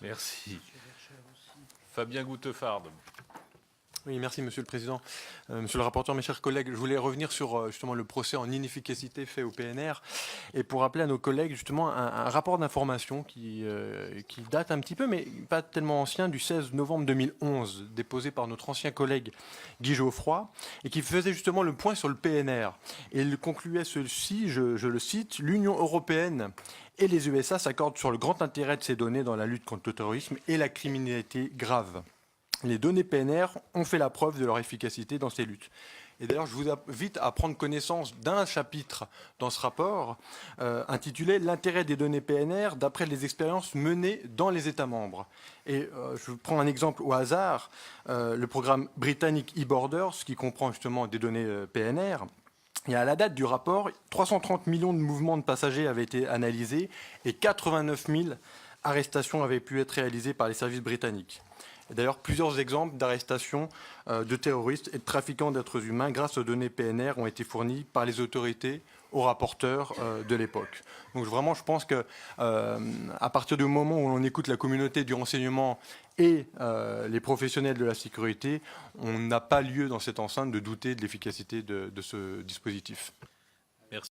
Merci. Fabien Goutefard. Oui, merci Monsieur le Président. Monsieur le rapporteur, mes chers collègues, je voulais revenir sur justement le procès en inefficacité fait au PNR et pour rappeler à nos collègues justement un rapport d'information qui date un petit peu, mais pas tellement ancien, du 16 novembre 2011, déposé par notre ancien collègue Guy Geoffroy et qui faisait justement le point sur le PNR. Et il concluait ceci, je le cite, « L'Union européenne et les USA s'accordent sur le grand intérêt de ces données dans la lutte contre le terrorisme et la criminalité grave. Les données PNR ont fait la preuve de leur efficacité dans ces luttes. » Et d'ailleurs, je vous invite à prendre connaissance d'un chapitre dans ce rapport intitulé « L'intérêt des données PNR d'après les expériences menées dans les États membres ». Et je prends un exemple au hasard, le programme britannique eBorders, qui comprend justement des données PNR. Et à la date du rapport, 330 millions de mouvements de passagers avaient été analysés et 89 000 arrestations avaient pu être réalisées par les services britanniques. Et d'ailleurs, plusieurs exemples d'arrestations de terroristes et de trafiquants d'êtres humains grâce aux données PNR ont été fournis par les autorités aux rapporteurs de l'époque. Donc vraiment, je pense que à partir du moment où on écoute la communauté du renseignement et les professionnels de la sécurité, on n'a pas lieu dans cette enceinte de douter de l'efficacité de ce dispositif.